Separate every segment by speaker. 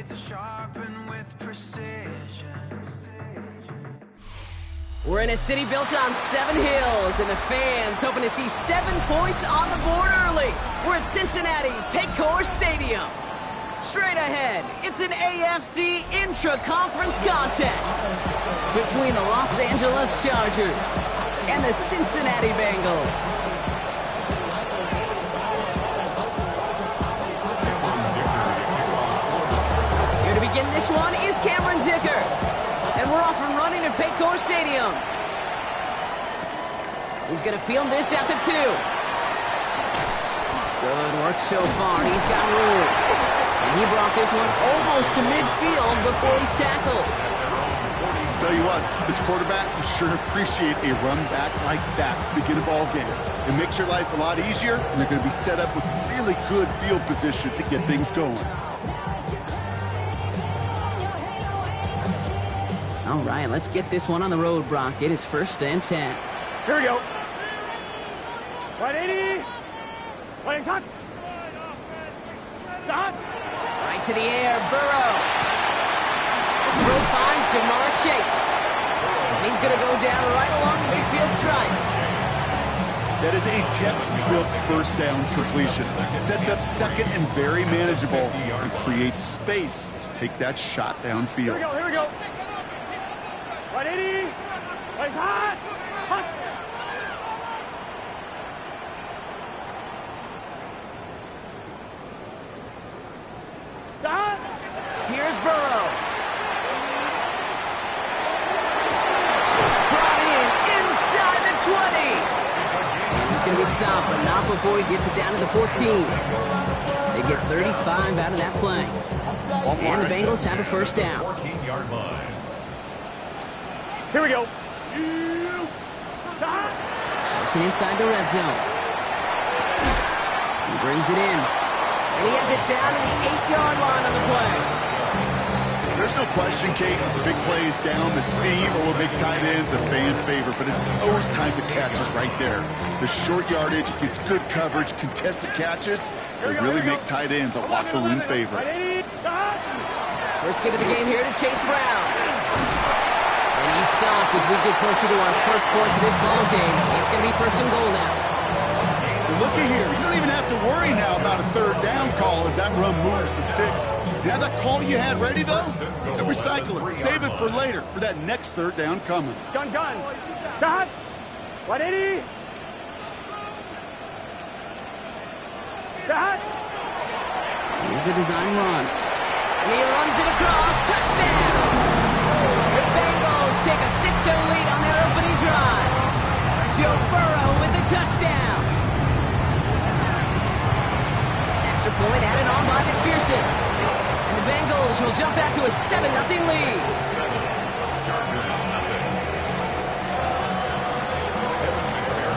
Speaker 1: to sharpen with precision.
Speaker 2: We're in a city built on 7 hills, and the fans hoping to see 7 points on the board early. We're at Cincinnati's Paycor Stadium. Straight ahead, it's an AFC intra-conference contest between the Los Angeles Chargers and the Cincinnati Bengals. Here to begin this one is Cameron Dicker. And we're off and running at Paycor Stadium. He's going to field this at the 2. Good work so far. He's got room. And he brought this one almost to midfield before he's tackled.
Speaker 3: Tell you what, this quarterback will sure appreciate a run back like that to begin a ball game. It makes your life a lot easier, and they're going to be set up with really good field position to get things going.
Speaker 2: All right, let's get this one on the road, Brock. It is 1st and 10.
Speaker 4: Here we go. 180. Playing shot. Shot.
Speaker 2: Right to the air, Burrow. Throw finds Jamar Chase. And he's going to go down right along the midfield stripe.
Speaker 3: That is a text-built first down completion. Sets up second and very manageable and creates space to take that shot downfield.
Speaker 4: Here we go, here we go. 180. Plays hot. Hot. Shot.
Speaker 2: Here's Burrow. Brought in inside the 20. And he's going to be stopped, but not before he gets it down to the 14. They get 35 out of that play. And the Bengals have a first down.
Speaker 5: 14-yard line.
Speaker 4: Here we go.
Speaker 2: Working inside the red zone. He brings it in. And he has it down to the 8-yard line on the play.
Speaker 3: There's no question, Kate, big plays down the seam or big tight ends a fan favorite, but it's those type of catches right there. The short yardage, gets good coverage, contested catches, they really make tight ends a locker room favorite.
Speaker 2: First kick of the game here to Chase Brown. And he's stopped as we get closer to our first points of this ball game. It's going to be 1st and goal now.
Speaker 3: Looky here, you don't even have to worry now about a 3rd down call as that run moves the sticks. You have that call you had ready, though? Don't recycle it. Save it for later, for that next 3rd down coming.
Speaker 4: Gun. Shot. 180. Shot.
Speaker 2: Here's a design run. And he runs it across. Touchdown! The Bengals take a 6-0 lead on their opening drive. Joe Burrow with the touchdown. Extra point added on by McPherson. And the Bengals will jump back to a 7-0 lead.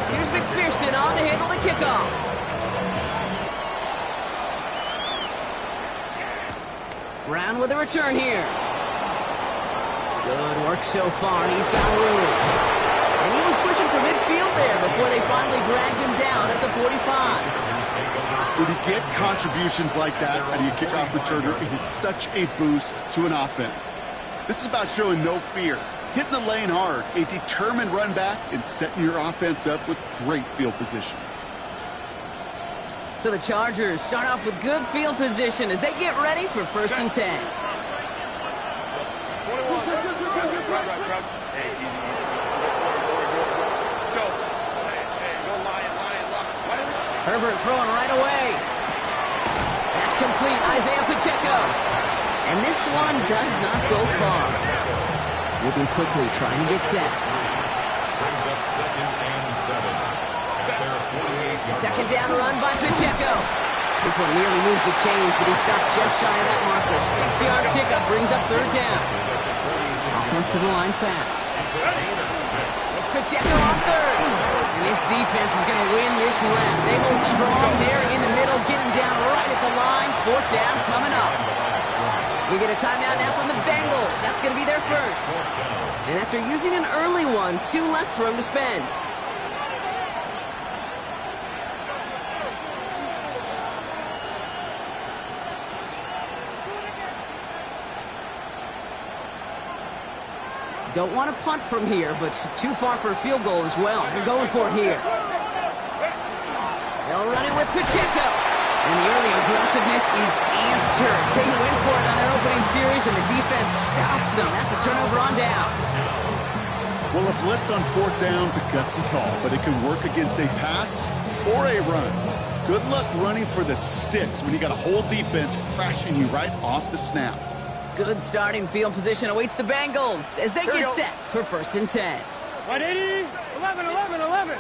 Speaker 2: Here's McPherson on to handle the kickoff. Brown with a return here. Good work so far. He's got room. And he was pushing for midfield there before they finally dragged him down at the 45.
Speaker 3: When you get contributions like that out of your kickoff returner, it is such a boost to an offense. This is about showing no fear, hitting the lane hard, a determined run back, and setting your offense up with great field position.
Speaker 2: So the Chargers start off with good field position as they get ready for 1st and 10. Herbert throwing right away. That's complete. Isaiah Pacheco. And this one does not go far. Moving quickly, trying to get set.
Speaker 5: Brings up 2nd and 7. At their 48-yard
Speaker 2: 2nd down run by Pacheco. This one nearly moves the chains, but he stopped just shy of that marker. 6-yard pickup brings up 3rd down. Offensive line fast. It's Pacheco on 3rd. And this defense is going to win this round. They hold strong there in the middle, getting down right at the line. 4th down coming up. We get a timeout now from the Bengals. That's going to be their first. And after using an early one, 2 left for him to spend. Don't want to punt from here, but too far for a field goal as well. They're going for it here. They'll run it with Pacheco. And the early aggressiveness is answered. They went for it on their opening series, and the defense stops them. That's a turnover on downs.
Speaker 3: Well, a blitz on fourth down's a gutsy call, but it can work against a pass or a run. Good luck running for the sticks when you got a whole defense crashing you right off the snap.
Speaker 2: Good starting field position awaits the Bengals as they get set for 1st and 10.
Speaker 4: 180, 11, 11, 11.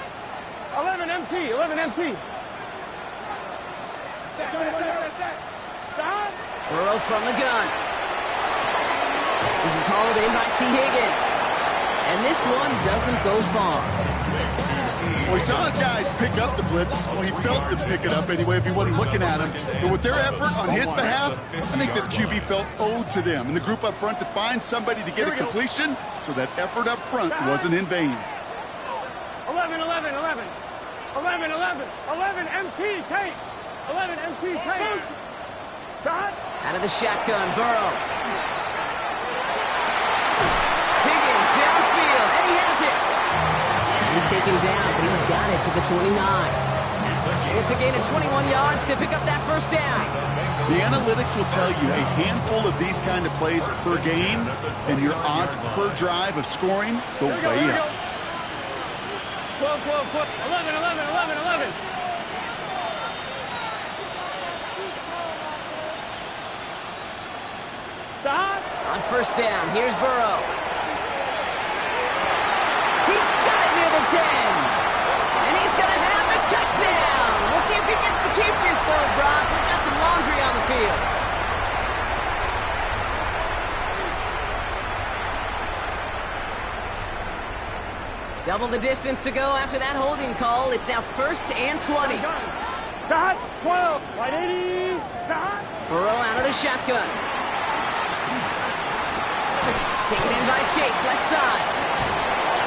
Speaker 4: 11 MT, 11 MT. Stop.
Speaker 2: Burrow from the gun. This is hauled in by T. Higgins. And this one doesn't go far.
Speaker 3: Well, he saw his guys pick up the blitz. Well, he felt them pick it up anyway if he wasn't looking at him. But with their effort on his behalf, I think this QB felt owed to them and the group up front to find somebody to get a completion, so that effort up front wasn't in vain.
Speaker 4: 11, 11, 11. 11, 11. 11 MT, Tate. 11 MT, Tate. Stop.
Speaker 2: Out of the shotgun, Burrow. Higgins downfield, and he has it. He's taken down, but he's got it to the 29. It's a gain of 21 yards to pick up that first down.
Speaker 3: The analytics will tell you a handful of these kind of plays per game, and your odds per drive of scoring go way up.
Speaker 4: 12, 12, 12. 11, 11, 11, 11. Stop.
Speaker 2: On first down, here's Burrow. He's got it near the 10. And he's going to have a touchdown. We'll see if he gets to keep this, though, Brock. We've got some laundry on the field. Double the distance to go after that holding call. It's now 1st and 20.
Speaker 4: Stop. 12. 180. Stop.
Speaker 2: Burrow out of the shotgun. Taken in by Chase, left side.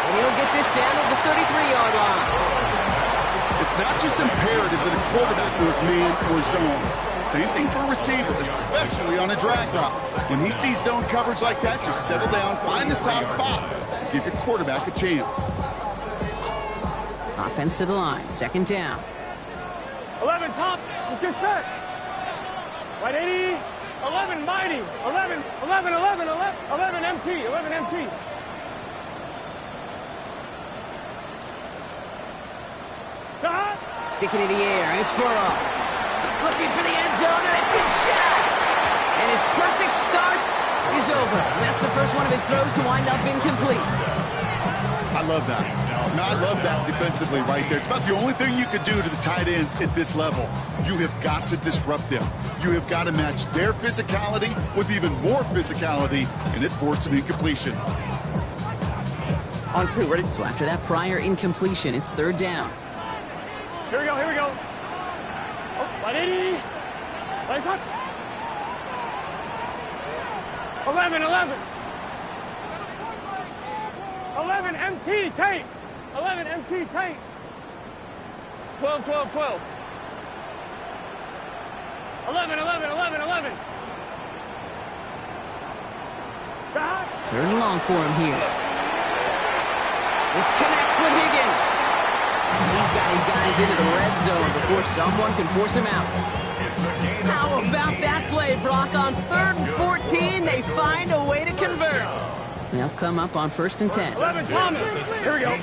Speaker 2: And he'll get this down to the 33-yard line.
Speaker 3: It's not just imperative that a quarterback goes man or zone. Same thing for a receiver, especially on a drag route. When he sees zone coverage like that, just settle down, find the soft spot, give your quarterback a chance.
Speaker 2: Offense to the line, 2nd down.
Speaker 4: 11 top. Let's get set. 180. 11 mighty. 11, 11, 11, 11, 11 MT. 11 MT. Stop.
Speaker 2: Sticking in the air, and it's Burrow. Looking for the end zone, and a tip shot. And his perfect start is over. And that's the first one of his throws to wind up incomplete.
Speaker 3: I love that. Now, I love that defensively right there. It's about the only thing you could do to the tight ends at this level. You have got to disrupt them. You have got to match their physicality with even more physicality, and it forced an incompletion.
Speaker 4: On 2, ready?
Speaker 2: So after that prior incompletion, it's 3rd down.
Speaker 4: Here we go, here we go. Oh, 180. Nice up. 11, 11. 11 MT, Tate. 11 MT, Tate. 12, 12, 12. 11, 11, 11, 11. Stop.
Speaker 2: 3rd and long for him here. This connects with Higgins. He's got his guys into the red zone before someone can force him out. How about that play, Brock? On 3rd and 14, they find a way to convert. They'll come up on 1st and 10.
Speaker 4: 11 Thomas. Here we go.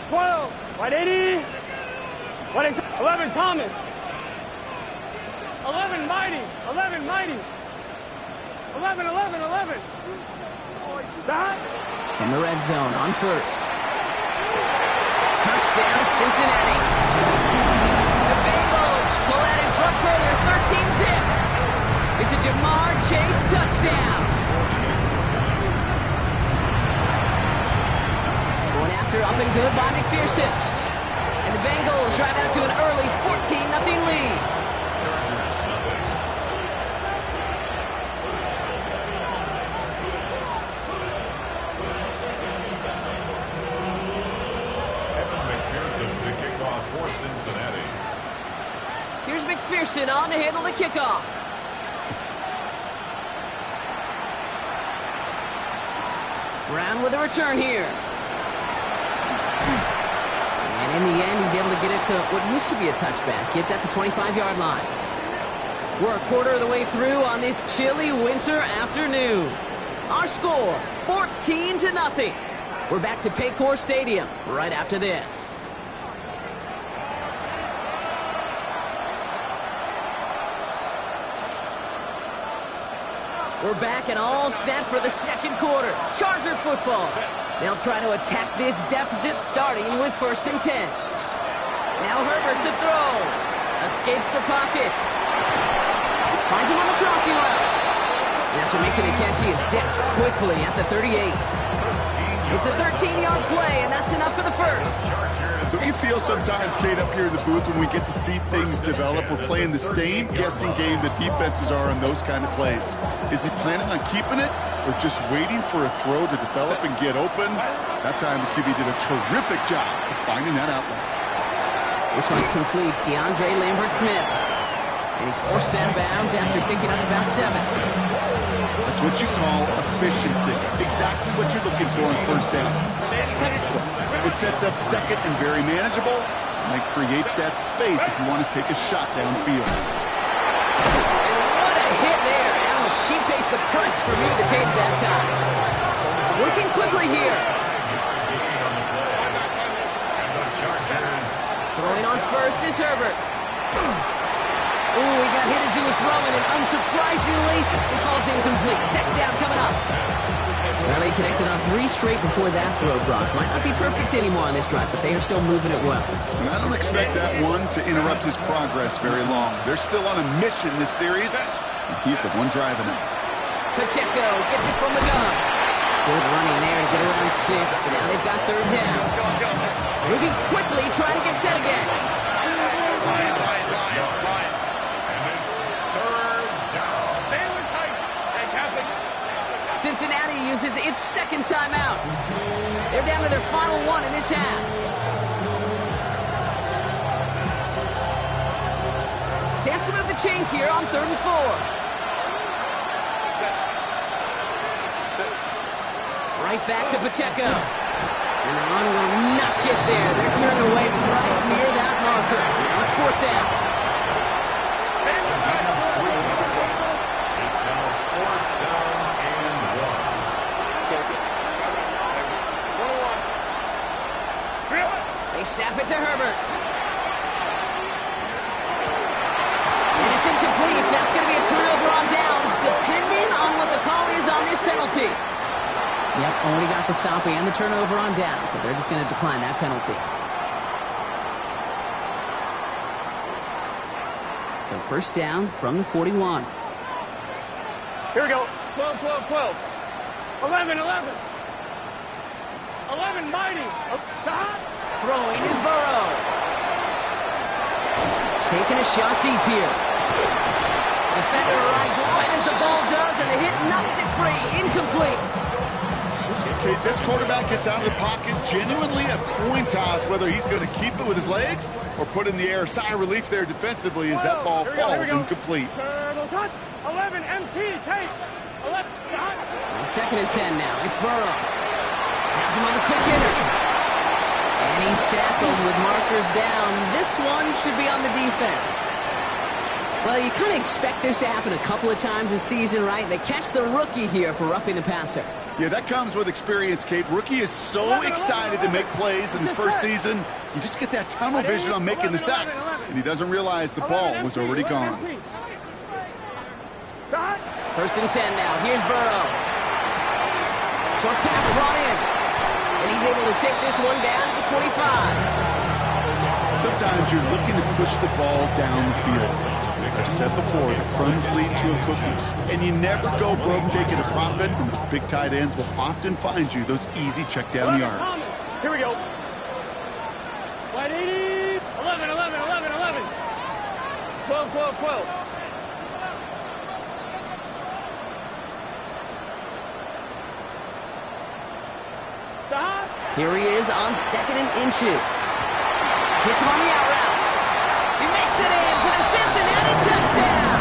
Speaker 4: 12. 180. 11 Thomas. 11 Mighty. 11 Mighty. 11, 11, 11. Stop.
Speaker 2: In the red zone on 1st. Touchdown, Cincinnati. The Bengals pull out in front further, 13-zip. It's a Jamar Chase touchdown. Going after up and good by McPherson. And the Bengals drive out to an early 14-0 lead. Here's McPherson on to handle the kickoff. Brown with a return here. And in the end, he's able to get it to what used to be a touchback. It's at the 25-yard line. We're a quarter of the way through on this chilly winter afternoon. Our score, 14-0. We're back to Paycor Stadium right after this. We're back and all set for the second quarter. Charger football. They'll try to attack this deficit starting with 1st and 10. Now Herbert to throw. Escapes the pocket. Finds him on the crossing route. And after making a catch, he is decked quickly at the 38. It's a 13-yard play, and that's enough for the first.
Speaker 3: Don't you feel sometimes, Kate, up here in the booth when we get to see things develop, we're playing the same guessing game that defenses are on those kind of plays? Is he planning on keeping it or just waiting for a throw to develop and get open? That time the QB did a terrific job of finding that outlet.
Speaker 2: This one's complete. DeAndre Lambert-Smith. And he's forced out of bounds after picking up about 7.
Speaker 3: That's what you call efficiency. Exactly what you're looking for on 1st down. Textbook. It sets up 2nd and very manageable, and it creates that space if you want to take a shot downfield.
Speaker 2: And what a hit there. Alex, she faced the press for me the Canes that time. Working quickly here. Throwing on 1st is Herbert. Ooh, he got hit as he was throwing, and unsurprisingly, it falls incomplete. 2nd down coming up. Well, they connected on 3 straight before that throw, Brock. Might not be perfect anymore on this drive, but they are still moving it well.
Speaker 3: And I don't expect that one to interrupt his progress very long. They're still on a mission this series, and he's the one driving it.
Speaker 2: Pacheco gets it from the gun. Good running there to get around 6, but now they've got 3rd down. Moving quickly, trying to get set again. Cincinnati uses its 2nd timeout. They're down to their final 1 in this half. Chance to move the chains here on 3rd and 4. Right back to Pacheco. And the run will not get there. They're turned away right near that marker. Now it's 4th down.
Speaker 5: It's now 4th down and 1.
Speaker 2: They snap it to Herbert. And it's incomplete. That's going to be a turnover on downs, depending on what the call is on this penalty. Yep, only got the stop and the turnover on down, so they're just going to decline that penalty. So 1st down from the 41.
Speaker 4: Here we go. 12, 12, 12. 11, 11. 11, mighty. Stop.
Speaker 2: Throwing is Burrow. Taking a shot deep here. Defender arrives right as the ball does, and the hit knocks it free. Incomplete.
Speaker 3: Okay, this quarterback gets out of the pocket, genuinely a coin toss whether he's going to keep it with his legs or put in the air. Sigh of relief there defensively as that ball falls incomplete.
Speaker 4: 11, MT, take. 11, stop.
Speaker 2: 2nd and 10 now. It's Burrow. Has him on the quick hitter. And he's tackled with markers down. This one should be on the defense. Well, you kind of expect this to happen a couple of times this season, right? They catch the rookie here for roughing the passer.
Speaker 3: Yeah, that comes with experience, Kate. Rookie is so excited to make plays in his 1st season. You just get that tunnel vision on making the sack, and he doesn't realize the ball was already gone.
Speaker 2: 1st and 10 now. Here's Burrow. Short pass brought in. And he's able to take this one down to the 25.
Speaker 3: Sometimes you're looking to push the ball down the field. As I've said before, the crumbs lead to a cookie. And you never go broke taking a profit, and those big tight ends will often find you those easy check down yards.
Speaker 4: Here we go. 180. 11, 11, 11, 11. 12, 12, 12. Stop.
Speaker 2: Here he is on 2nd and inches. Hits him on the out route. He makes it in for the Cincinnati touchdown.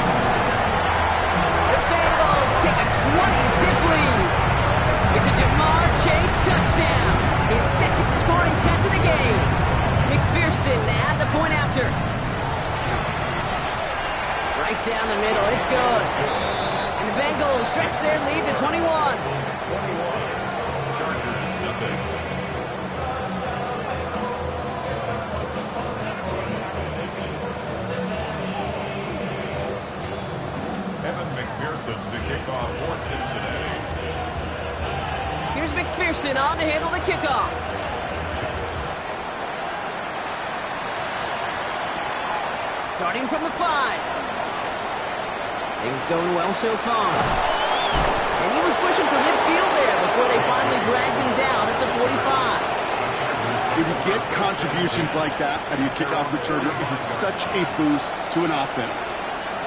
Speaker 2: The Bengals take a 20-zip lead. It's a Jamar touchdown. His second scoring catch of the game. McPherson at the point after. Right down the middle. It's good. And the Bengals stretch their lead to 21.
Speaker 5: 21. Chargers, nothing. Evan McPherson to kick off for Cincinnati.
Speaker 2: Here's McPherson on to handle the kickoff. Starting from the 5. Things going well so far. And he was pushing for midfield there before they finally dragged him down at the 45.
Speaker 3: If you get contributions like that out of your kickoff returner, it is such a boost to an offense.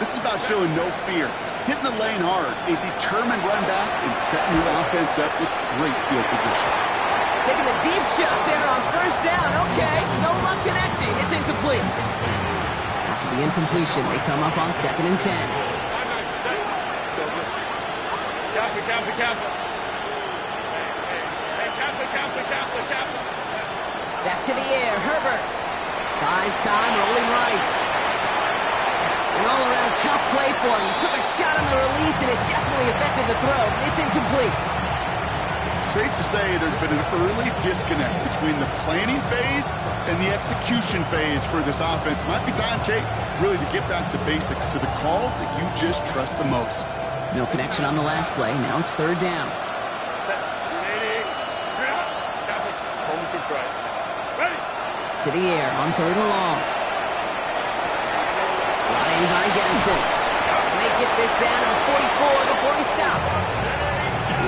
Speaker 3: This is about showing no fear, hitting the lane hard, a determined run back, and setting your offense up with great field position.
Speaker 2: Taking a deep shot there on first down. Okay, no luck connecting. It's incomplete. After the incompletion, they come up on 2nd and 10. Back to the air, Herbert. Buys time, rolling right. An all-around tough play for him. He took a shot on the release, and it definitely affected the throw. It's incomplete.
Speaker 3: Safe to say there's been an early disconnect between the planning phase and the execution phase for this offense. Might be time, Kate, really to get back to basics, to the calls that you just trust the most.
Speaker 2: No connection on the last play. Now it's 3rd down. To the air on 3rd and long. Flying by Genson. And they get this down to the 44 before he stopped.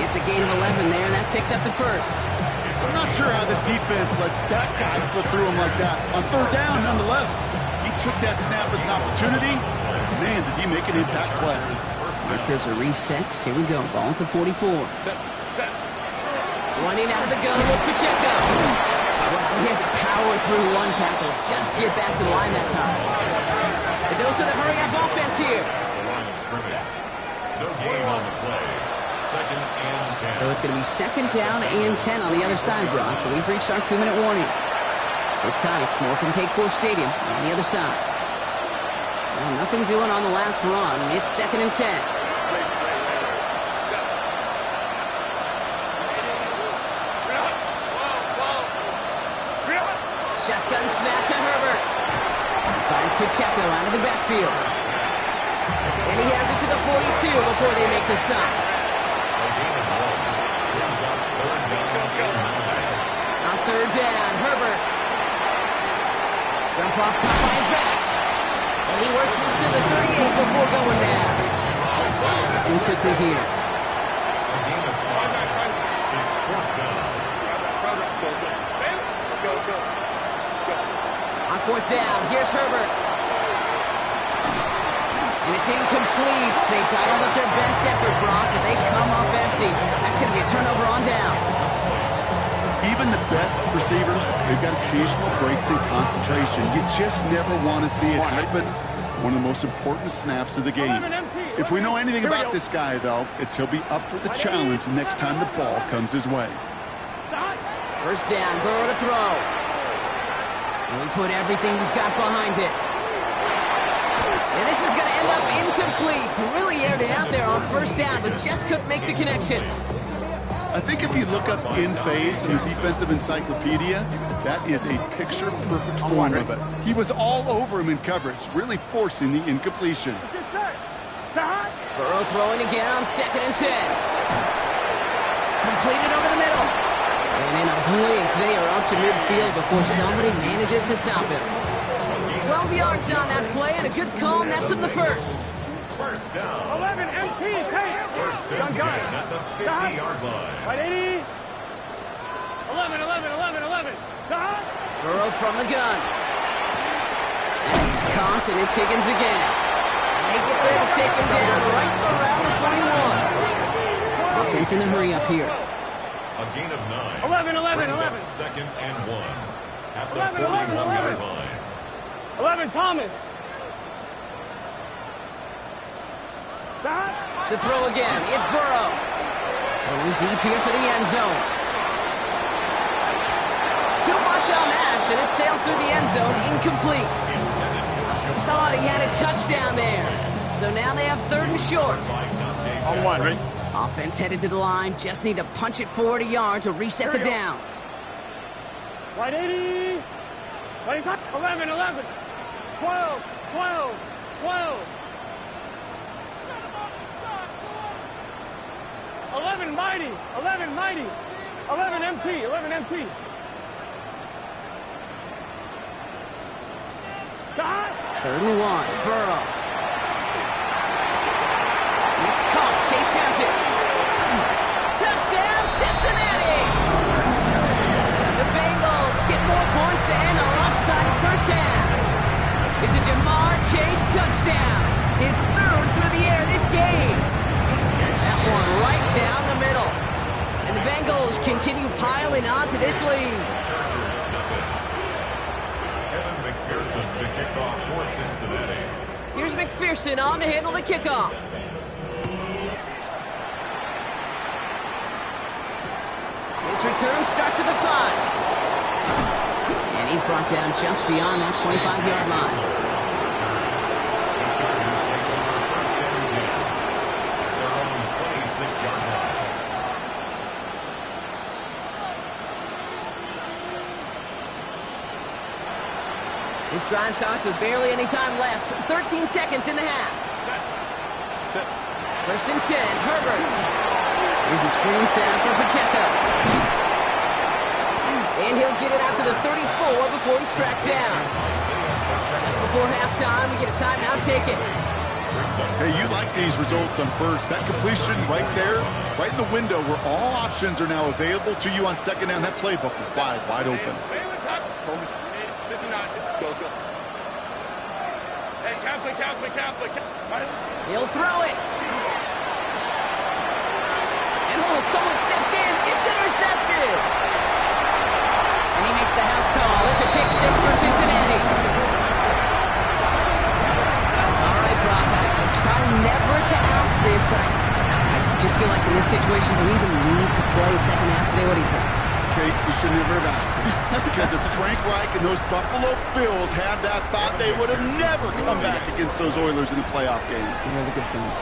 Speaker 2: It's a gain of 11 there, and that picks up the 1st.
Speaker 3: I'm not sure how this defense let that guy slip through him like that. On 3rd down, nonetheless, he took that snap as an opportunity. Man, did he make an impact play.
Speaker 2: There's a reset. Here we go. Ball at the 44. Running out of the gun with Pacheco. Well, he had to power through one tackle just to get back to the line that time. A dose of the hurry-up offense here.
Speaker 5: Line of scrimmage. No gain on the play. 2nd and 10.
Speaker 2: So it's going to be 2nd down and 10 on the other side, Brock. But we've reached our 2-minute warning. Sit tight. More from Paycor Stadium on the other side. Well, nothing doing on the last run. It's 2nd and 10. Shotgun snap to Herbert. Finds Pacheco out of the backfield. And he has it to the 42 before they make the stop. On 3rd down, Herbert. Jump off top by his back. And he works this to the 38 before going down. And quickly here.
Speaker 5: It's 4th down.
Speaker 2: On 4th down, here's Herbert. And it's incomplete. They dialed up their best effort, Brock, but they come up empty. That's going to be a turnover on downs.
Speaker 3: Even the best receivers, they've got occasional breaks in concentration. You just never want to see it happen. One of the most important snaps of the game. If we know anything about this guy, though, it's he'll be up for the challenge the next time the ball comes his way.
Speaker 2: 1st down, Burrow to throw. And we put everything he's got behind it. And this is going to end up incomplete. Really aired it out there on 1st down, but just couldn't make the connection.
Speaker 3: I think if you look up in phase in the defensive encyclopedia, that is a picture-perfect form of it. He was all over him in coverage, really forcing the incompletion.
Speaker 2: Burrow throwing again on 2nd and 10. Completed over the middle. And in a blink, they are out to midfield before somebody manages to stop him. 12 yards on that play, and a good call nets him the 1st.
Speaker 5: 1st down.
Speaker 4: 11 MT, hey!
Speaker 5: 1st and 10 at the 50-yard line.
Speaker 4: Right, 80. 11.
Speaker 2: Burrow from the gun. And he's caught, and it's Higgins again. And they get there to take him down right around the 41. Offense in the hurry up here.
Speaker 5: A gain of 9.
Speaker 4: 11.
Speaker 5: 2nd and 1 at the 41-yard line.
Speaker 4: 11, Thomas.
Speaker 2: To throw again, it's Burrow. Going deep here for the end zone. touch on that, and it sails through the end zone, incomplete. Thought he had a touchdown there. So now they have 3rd and short.
Speaker 4: On 1, ready?
Speaker 2: Offense headed to the line. Just need to punch it forward a yard to reset the downs.
Speaker 4: Right 80. Right 11, 11. 12, 12, 12. 11 mighty, 11 mighty. 11 MT, 11 MT. God.
Speaker 2: 3rd and 1. Burrow. It's caught. Chase has it. Touchdown, Cincinnati! The Bengals get more points to end a lopsided first half. It's a Jamar Chase touchdown. His 3rd through the air this game. That one right down the middle. And the Bengals continue piling on to this lead.
Speaker 5: Evan McPherson to kick off for Cincinnati.
Speaker 2: Here's McPherson on to handle the kickoff. His return starts at the 5. And he's brought down just beyond that 25-yard line.
Speaker 5: The Chargers take over 1st and 10. Their own 26-yard line.
Speaker 2: This drive starts with barely any time left. 13 seconds in the half. 1st and 10, Herbert. Here's a screen set for Pacheco. And he'll get it out to the 34 before he's tracked down. Just before halftime, we get a timeout taken.
Speaker 3: Hey, you like these results on first. That completion right there, right in the window where all options are now available to you on 2nd down. That playbook is wide open.
Speaker 4: Hey, Catholic.
Speaker 2: He'll throw it. And someone stepped in. It's intercepted. And he makes the house call. It's a pick 6 for Cincinnati. All right, Brock, I try never to ask this, but I just feel like in this situation, do we even need to play 2nd half today? What do you think?
Speaker 3: Kate, you should never have asked it. Because if Frank Reich and those Buffalo Bills had that thought, they would have never come back against those Oilers in the playoff game.
Speaker 2: Really good point.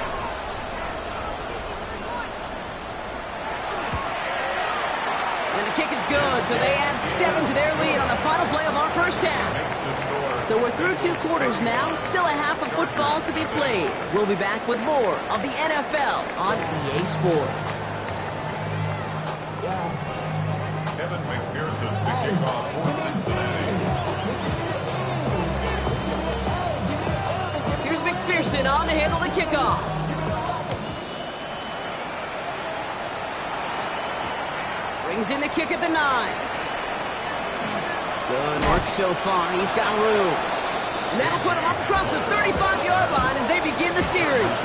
Speaker 2: And the kick is good, so they add 7 to their lead on the final play of our first half. So we're through 2 quarters now, still a half of football to be played. We'll be back with more of the NFL on EA Sports.
Speaker 5: Evan McPherson to kick off for Cincinnati.
Speaker 2: Here's McPherson on to handle the kickoff. Brings in the kick at the 9. Good work so far. He's got room. And that'll put him up across the 35-yard line as they begin the series.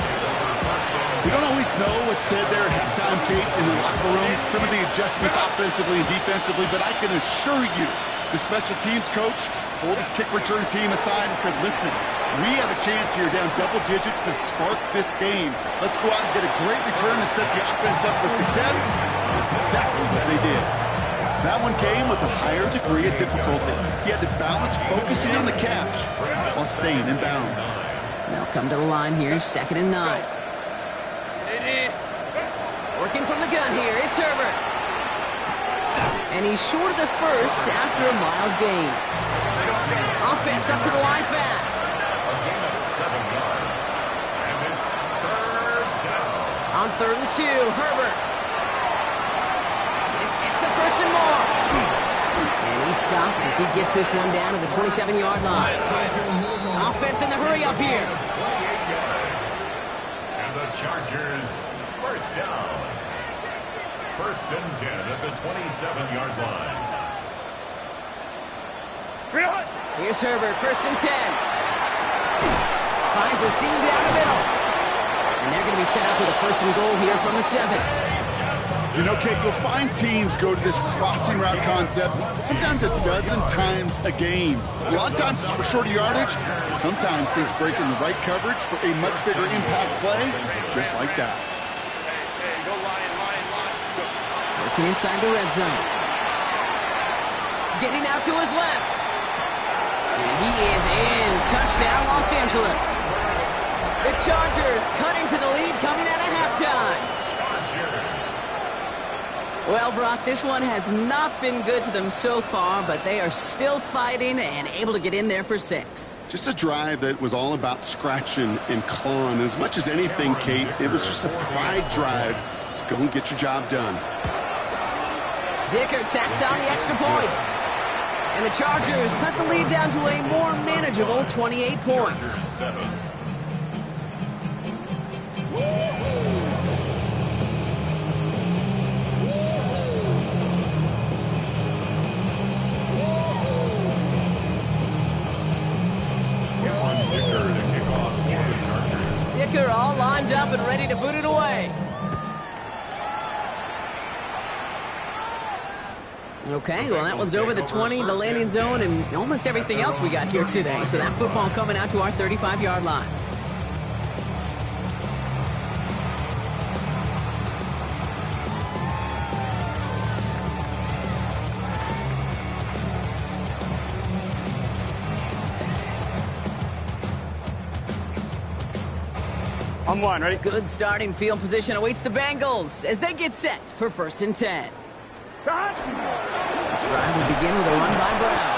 Speaker 3: We don't always know what's said there at halftime, Kate, in the locker room. Some of the adjustments offensively and defensively, but I can assure you the special teams coach pulled his kick return team aside and said, listen, we have a chance here down double digits to spark this game. Let's go out and get a great return to set the offense up for success. That's exactly what they did. That one came with a higher degree of difficulty. He had to balance focusing on the catch while staying in bounds.
Speaker 2: They'll come to the line here, 2nd and 9. Working from the gun here, it's Herbert. And he's short of the first after a mild gain. Offense up to the line fast.
Speaker 5: A gain of 7 yards. And it's 3rd down.
Speaker 2: On 3rd and 2, Herbert. This gets the 1st and more. And he's stopped as he gets this one down to the 27-yard line. Offense in the hurry up here.
Speaker 5: 28 yards. And the Chargers, 1st down. 1st and 10 at the 27-yard line.
Speaker 2: Here's Herbert, 1st and 10. Finds a seam down the middle. And they're going to be set up with a 1st and goal here from the 7.
Speaker 3: You know, Kate, you'll find teams go to this crossing route concept sometimes a dozen times a game. A lot of times it's for shorter yardage, but sometimes teams break in the right coverage for a much bigger impact play, just like that.
Speaker 2: Working inside the red zone. Getting out to his left. And he is in. Touchdown, Los Angeles. The Chargers cut into the lead coming out of halftime. Well, Brock, this one has not been good to them so far, but they are still fighting and able to get in there for 6.
Speaker 3: Just a drive that was all about scratching and clawing. As much as anything, Kate, it was just a pride drive to go and get your job done.
Speaker 2: Dicker tacks on the extra point. And the Chargers cut the lead down to a more manageable 28 points. Dicker all lined up and ready to boot it away. Okay, well, that was over the 20, the landing zone, and almost everything else we got here today. So that football coming out to our 35-yard line.
Speaker 4: I'm one, ready?
Speaker 2: Good starting field position awaits the Bengals as they get set for 1st and 10. This drive will begin with a run by Brown.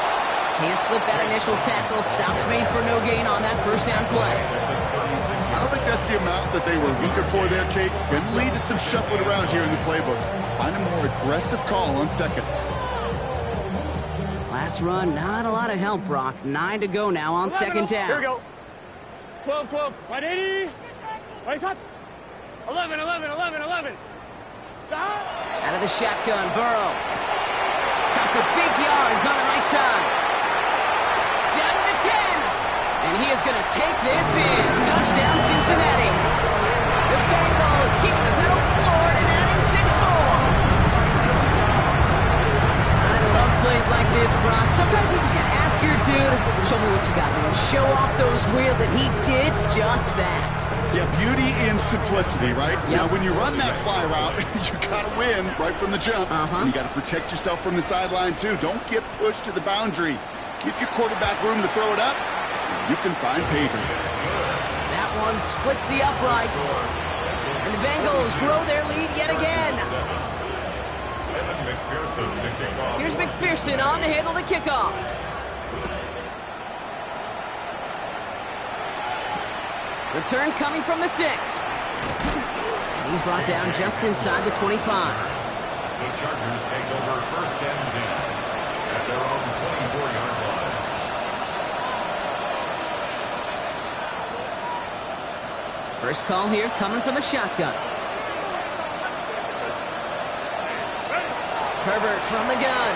Speaker 2: Can't slip that initial tackle. Stops made for no gain on that first down play.
Speaker 3: I don't think that's the amount that they were looking for there, Kate. Can lead to some shuffling around here in the playbook. Find a more aggressive call on 2nd.
Speaker 2: Last run, not a lot of help, Brock. 9 to go now on 2nd down.
Speaker 4: Here we go. 12, 12. Right 80. Right shot. 11, 11, 11, 11.
Speaker 2: Out of the shotgun, Burrow. Cut for big yards on the right side. Down to the 10. And he is going to take this in. Touchdown, Cincinnati. The Bengals keeping the pedal forward and adding 6 more. I love plays like this, Brock. Sometimes you just got to ask your dude, show me what you got, man. Show off those wheels, and he did just that.
Speaker 3: Yeah, beauty in simplicity, right? Yep. Now, when you run that fly route, you got to win right from the jump. And you got to protect yourself from the sideline, too. Don't get pushed to the boundary. Give your quarterback room to throw it up. You can find pay dirt.
Speaker 2: That one splits the uprights. And the Bengals grow their lead yet again. Here's McPherson on to handle the kickoff. Return coming from the 6. And he's brought down just inside the 25.
Speaker 5: The Chargers take over 1st and 10 at their own 24-yard line.
Speaker 2: First call here coming from the shotgun. Herbert from the gun.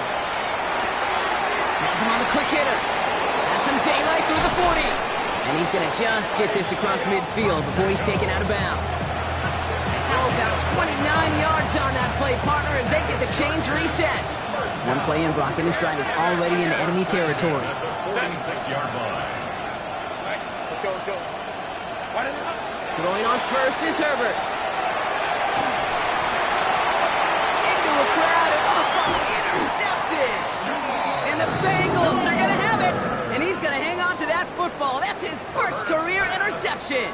Speaker 2: Has him on the quick hitter. Has some daylight through the 40. And he's going to just get this across midfield before he's taken out of bounds. Oh, about 29 yards on that play, partner, as they get the chains reset. One play in, Brock, and this drive is already in enemy territory.
Speaker 5: 46-yard line.
Speaker 4: Let's go, let's go.
Speaker 2: Throwing on first is Herbert. Into a crowd, and intercepted. And the Bengals are going to have it. And he's going to hang on to that football. That's his first career interception.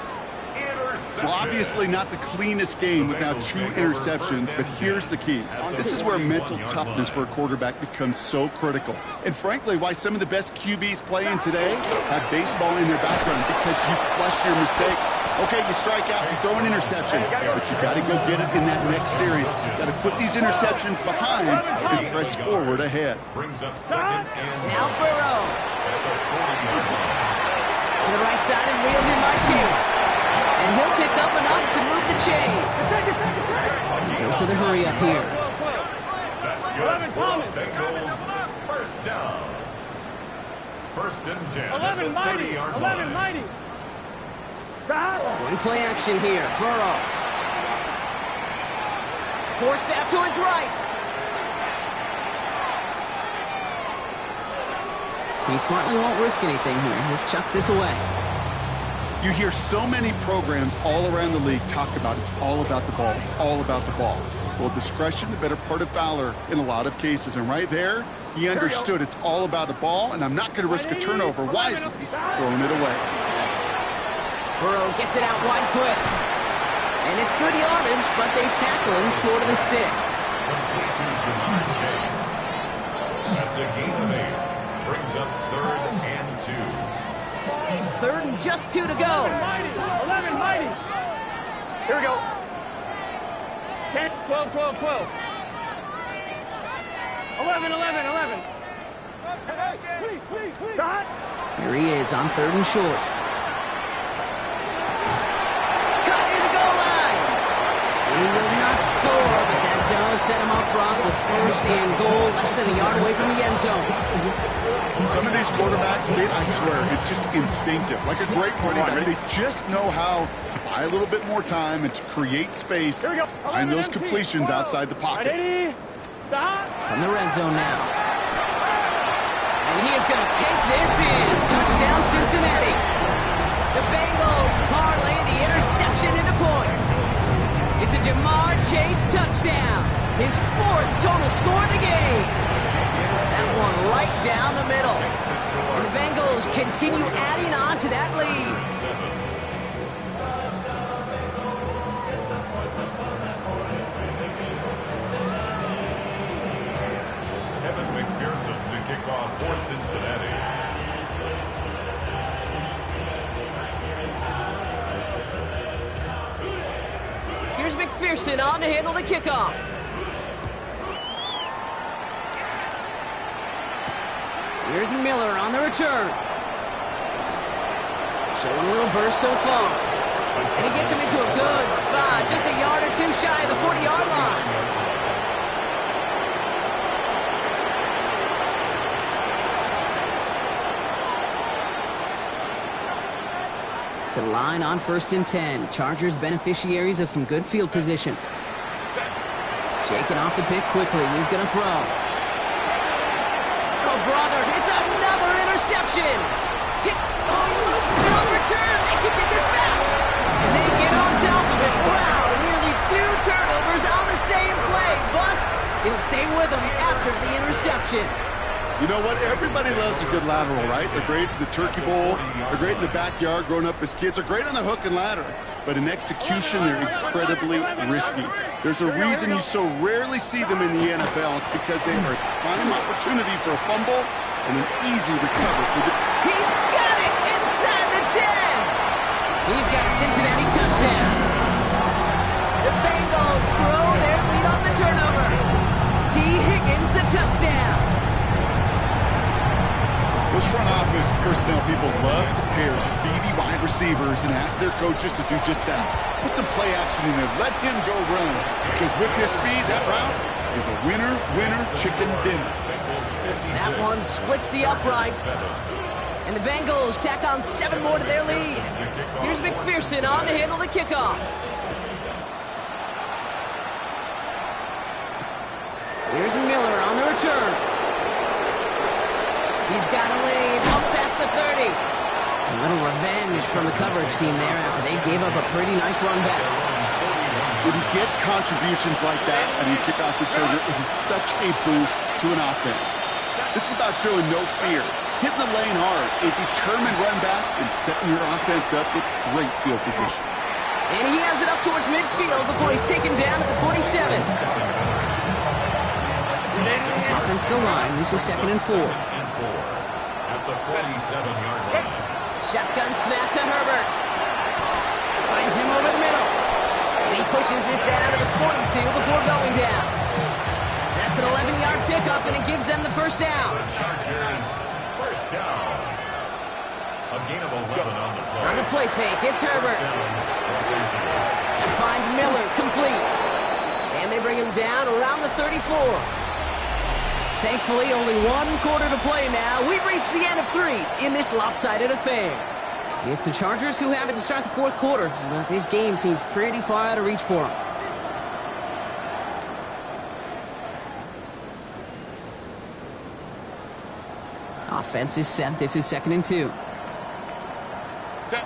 Speaker 3: Well, obviously not the cleanest game with now 2 interceptions, but here's the key. This is where mental toughness for a quarterback becomes so critical. And frankly, why some of the best QBs playing today have baseball in their background, because you flush your mistakes. Okay, you strike out, you throw an interception, but you got to go get it in that next series. Got to put these interceptions behind and press forward ahead.
Speaker 5: Brings up 2nd and
Speaker 2: Now Burrow. To the right side and reeled in by Chase. And he'll pick up enough to move the chains. Goes to the hurry up here.
Speaker 5: That's good. Bengals 1st down. 1st and 10.
Speaker 4: 11 mighty. 11 mighty.
Speaker 2: One play action here. Burrow. Forced out to his right. He smartly won't risk anything here. Just chucks this away.
Speaker 3: You hear so many programs all around the league talk about it's all about the ball. It's all about the ball. Well, discretion, the better part of valor in a lot of cases. And right there, He understood it's all about a ball, and I'm not going to risk a turnover wisely, throwing it away.
Speaker 2: Burrow gets it out wide quick. And it's good yardage, but they tackle him short of the sticks.
Speaker 5: Complete to Jamar Chase. That's a gain of 8. Brings up 3rd and 2.
Speaker 2: 3rd and just 2 to go.
Speaker 4: 11, mighty. Here we go. 10, 12, 12, 12. 11, 11, 11. Please.
Speaker 2: Here he is on 3rd and short. Cut near the goal line. And he will not score, but that does set him up, Brock, with 1st and goal, less than a yard away from the end zone.
Speaker 3: Some of these quarterbacks, Kate, I swear, it's just instinctive. Like a great running back, they just know how to buy a little bit more time and to create space behind those completions outside the pocket.
Speaker 2: From the red zone now. And he is going to take this in. Touchdown, Cincinnati. The Bengals parlay the interception into points. It's a Jamar Chase touchdown. His 4th total score of the game. That one right down the middle. And the Bengals continue adding on to that lead.
Speaker 5: Evan McPherson to kick off for Cincinnati.
Speaker 2: Here's McPherson on to handle the kickoff. Here's Miller on the return. Showing a little burst so far. And he gets him into a good spot, just a yard or 2 shy of the 40-yard line. To the line on 1st and 10. Chargers beneficiaries of some good field position. Shaking off the pick quickly. He's going to throw. Oh, brother, it's another interception. Oh, he loses it on the return. They can get this back. And they get on top of it. Wow, nearly 2 turnovers on the same play. But he'll stay with them after the interception.
Speaker 3: You know what? Everybody loves a good lateral, right? They're great in the turkey bowl. They're great in the backyard growing up as kids. They're great on the hook and ladder. But in execution, they're incredibly risky. There's a reason you so rarely see them in the NFL. It's because they are a prime opportunity for a fumble and an easy recovery for the...
Speaker 2: He's got it inside the 10. He's got a Cincinnati touchdown. The Bengals grow their lead on the turnover. T. Higgins the touchdown.
Speaker 3: Those front office personnel people love to pair speedy wide receivers and ask their coaches to do just that. Put some play action in there. Let him go run. Because with his speed, that route is a winner, chicken dinner.
Speaker 2: That one splits the uprights. And the Bengals tack on 7 more to their lead. Here's McPherson on to handle the kickoff. Here's Miller on the return. He's got a lead up past the 30. A little revenge from the coverage team there after they gave up a pretty nice run back.
Speaker 3: When you get contributions like that on your kickoff returner, it is such a boost to an offense. This is about showing no fear, hitting the lane hard, a determined run back, and setting your offense up with great field position.
Speaker 2: And he has it up towards midfield before he's taken down at the 47. Offense still line. This is 2nd and 4.
Speaker 5: At the 47-yard line.
Speaker 2: Shotgun snap to Herbert. Finds him over the middle. And he pushes this down to the 42 before going down. That's an 11-yard pickup, and it gives them the 1st down.
Speaker 5: The Chargers, 1st down. A gain of 11 on the play.
Speaker 2: On the play fake, it's Herbert. Finds Miller, complete. And they bring him down around the 34. Thankfully, only 1 quarter to play now. We've reached the end of 3 in this lopsided affair. It's the Chargers who have it to start the 4th quarter, but this game seems pretty far out of reach for them. Offense is set. This is 2nd and 2.
Speaker 4: Set.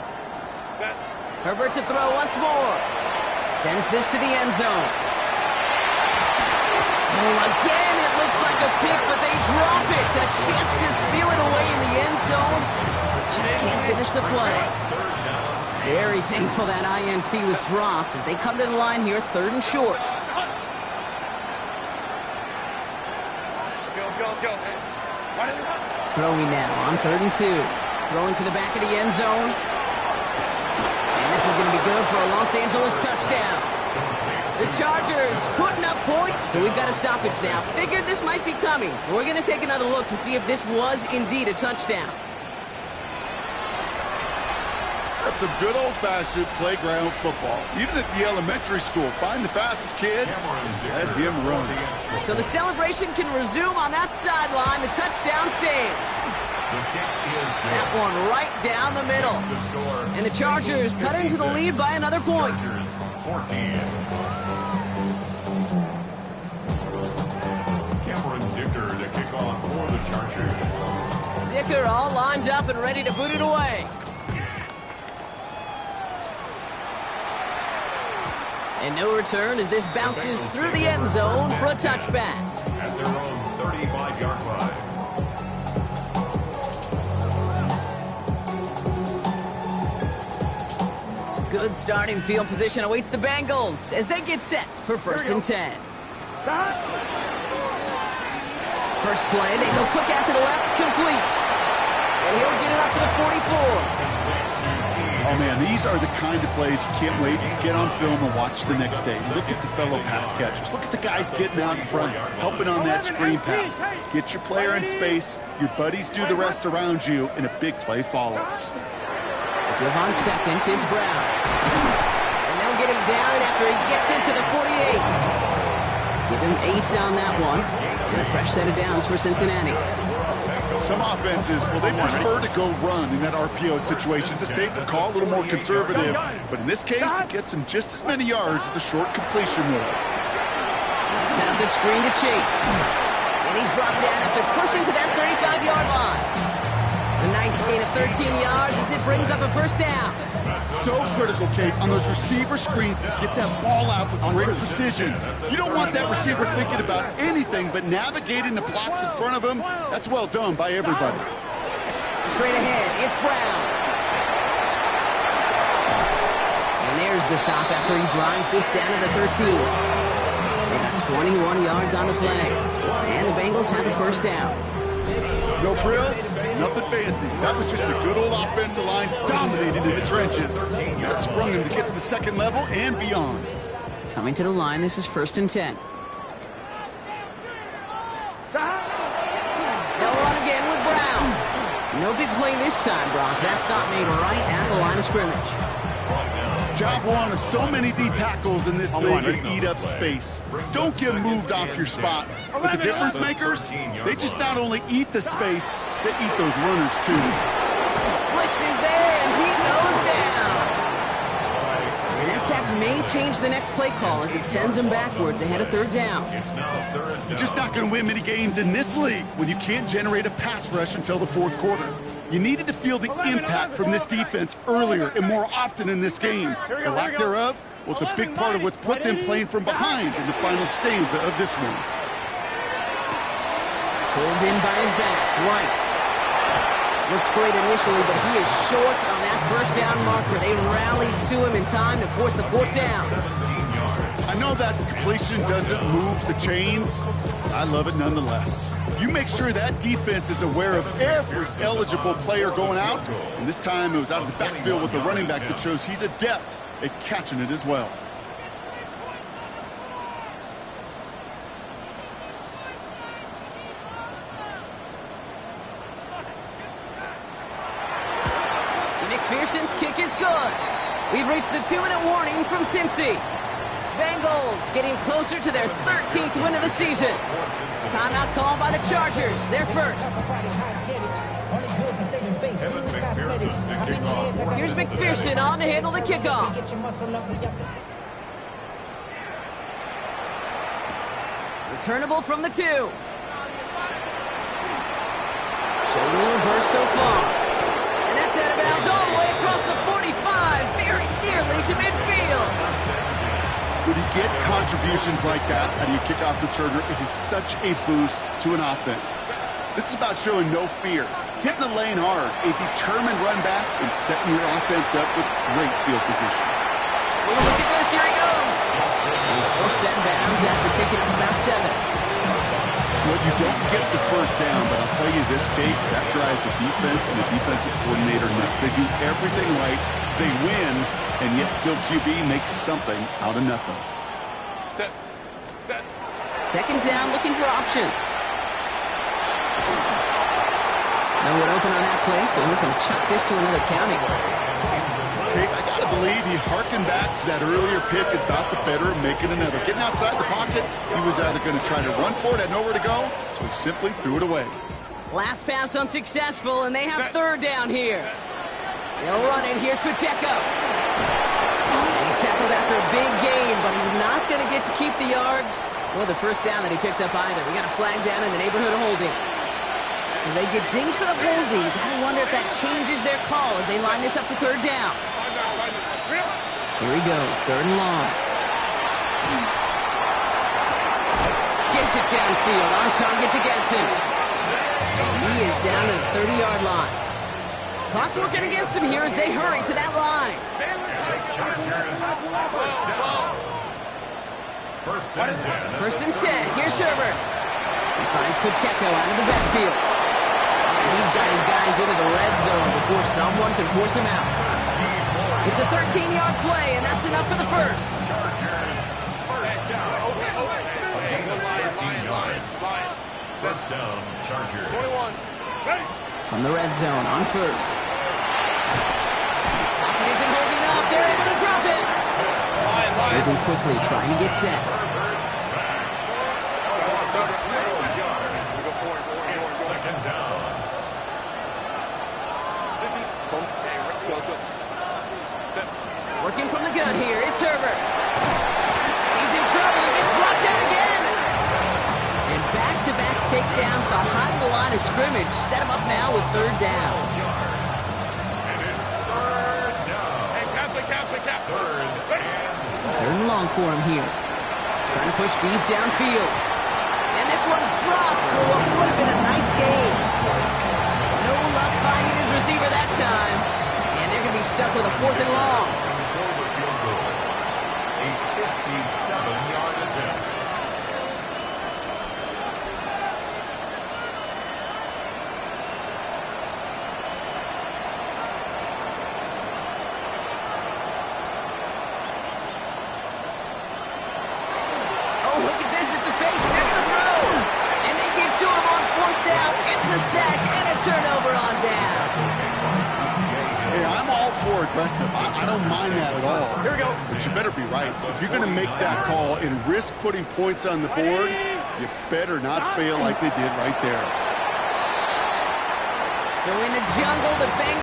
Speaker 2: Herbert to throw once more. Sends this to the end zone. Oh, again, it looks looks like a pick, but they drop it. A chance to steal it away in the end zone. Just can't finish the play. Very thankful that INT was dropped as they come to the line here, 3rd and short. Throwing now on 3rd and 2. Throwing to the back of the end zone. And this is going to be good for a Los Angeles touchdown. The Chargers putting up points. So we've got a stoppage now. Figured this might be coming. We're going to take another look to see if this was indeed a touchdown.
Speaker 3: That's some good old-fashioned playground football. Even at the elementary school, find the fastest kid, let him run.
Speaker 2: So the celebration can resume on that sideline. The touchdown stands. That one right down the middle. And the Chargers cut into the lead by another point.
Speaker 5: 14. Cameron Dicker to kick off for the Chargers.
Speaker 2: Dicker all lined up and ready to boot it away. And no return as this bounces through the end zone for a touchback.
Speaker 5: At their own 35-yard line.
Speaker 2: Good starting field position awaits the Bengals as they get set for 1st and 10. First play, they go quick out to the left, complete. And he'll get it up to the 44.
Speaker 3: Oh, man, these are the kind of plays you can't wait to get on film and watch the next day. Look at the fellow pass catchers. Look at the guys getting out in front, helping on that screen pass. Get your player in space, your buddies do the rest around you, and a big play follows.
Speaker 2: Give on 2nd, it's Brown. And they'll get him down after he gets into the 48. Give him 8 on that one. And a fresh set of downs for Cincinnati.
Speaker 3: Some offenses, well, they prefer to go run in that RPO situation. It's a safer call, a little more conservative. But in this case, it gets him just as many yards as a short completion would.
Speaker 2: Set up the screen to Chase. And he's brought down after pushing to that 35-yard line. A nice gain of 13 yards as it brings up a 1st down.
Speaker 3: So critical, Kate, on those receiver screens to get that ball out with great precision. You don't want that receiver thinking about anything but navigating the blocks in front of him. That's well done by everybody.
Speaker 2: Straight ahead, it's Brown. And there's the stop after he drives this down to the 13. They got 21 yards on the play. And the Bengals have a 1st down.
Speaker 3: No frills, nothing fancy. That was just a good old offensive line dominated in the trenches. That sprung him to get to the 2nd level and beyond.
Speaker 2: Coming to the line, this is 1st and 10. They'll run again with Brown. No big play this time, Brock. That stop made right at the line of scrimmage.
Speaker 3: Job one of so many D tackles in this league is eat up space. Don't get moved off your spot. But the difference makers, they just not only eat the space, they eat those runners too.
Speaker 2: Blitz is there, and he goes down. And that sack may change the next play call as it sends him backwards ahead of 3rd down.
Speaker 3: You're just not going to win many games in this league when you can't generate a pass rush until the 4th quarter. You needed to feel the impact from this defense earlier and more often in this game. The lack thereof, well, it's a big part of what's put them playing from behind in the final stanza of this one.
Speaker 2: Pulled in by his back, right. Looks great initially, but he is short on that 1st down marker. They rallied to him in time to force the 4th down.
Speaker 3: I know that completion doesn't move the chains. I love it nonetheless. You make sure that defense is aware of every eligible player going out. And this time it was out of the backfield with the running back that shows he's adept at catching it as well.
Speaker 2: McPherson's kick is good. We've reached the 2-minute warning from Cincy. Bengals getting closer to their 13th win of the season. Timeout called by the Chargers. They're first. Here's McPherson on to handle the kickoff. Returnable from the 2. Showing a little burst so far. And that's out of bounds all the way across the 45, very nearly to midfield.
Speaker 3: When you get contributions like that out of your kickoff returner, it is such a boost to an offense. This is about showing no fear, hitting the lane hard, a determined run back, and setting your offense up with great field position.
Speaker 2: Well, look at this. Here he goes. He's first set bounds after picking up about 7.
Speaker 3: Well, you don't get the first down, but I'll tell you this, Kate, that drives the defense and the defensive coordinator nuts. They do everything right. They win, and yet still QB makes something out of nothing.
Speaker 4: Set.
Speaker 2: Second down, looking for options. No one open on that play, so he's going to chuck this to another county.
Speaker 3: Kate, I got to believe he harkened back to that earlier pick and thought the better of making another. Getting outside the pocket, he was either going to try to run for it, had nowhere to go, so he simply threw it away.
Speaker 2: Last pass unsuccessful, and they have third down here. They'll run it. Here's Pacheco. He's tackled after a big gain, but he's not going to get to keep the yards or the first down that he picked up either. We got a flag down in the neighborhood of holding. So they get dinged for the holding. You got to wonder if that changes their call as they line this up for third down. Here he goes, third and long. Gets it downfield, on target to Getson. He is down to the 30-yard line. Clock's working against him here as they hurry to that line.
Speaker 5: Chargers, first down. First and 10.
Speaker 2: Here's Herbert. He finds Pacheco out of the backfield. He's got his guys into the red zone before someone can force him out. It's a 13-yard play, and that's enough for the first.
Speaker 5: Chargers, first down. 13 yards. First down, Chargers.
Speaker 4: 21. Ready.
Speaker 2: From the red zone on first. Pocket isn't holding up. They're able to drop it. Moving quickly, trying to get set.
Speaker 5: Second down.
Speaker 2: Working from the gun here. It's Herbert. He's in trouble. He gets blocked out again. And back-to-back takedowns behind the line of scrimmage. Set him up now with third down.
Speaker 5: And it's third down.
Speaker 4: Hey, cap.
Speaker 2: Third and long for him here. Trying to push deep downfield. And this one's dropped for what would have been a nice game. No luck finding his receiver that time. And they're going to be stuck with a fourth and long.
Speaker 5: A 57-yard attempt.
Speaker 2: Oh, look at this. It's a fake. They're going to throw. And they get to him on fourth down. It's a sack and a turnover on down.
Speaker 3: Hey, I'm all for aggressive. I don't mind that at all.
Speaker 4: Here we go.
Speaker 3: But you better be right. If you're going to make that call and risk putting points on the board, you better not fail like they did right there.
Speaker 2: So in the jungle, the Bengals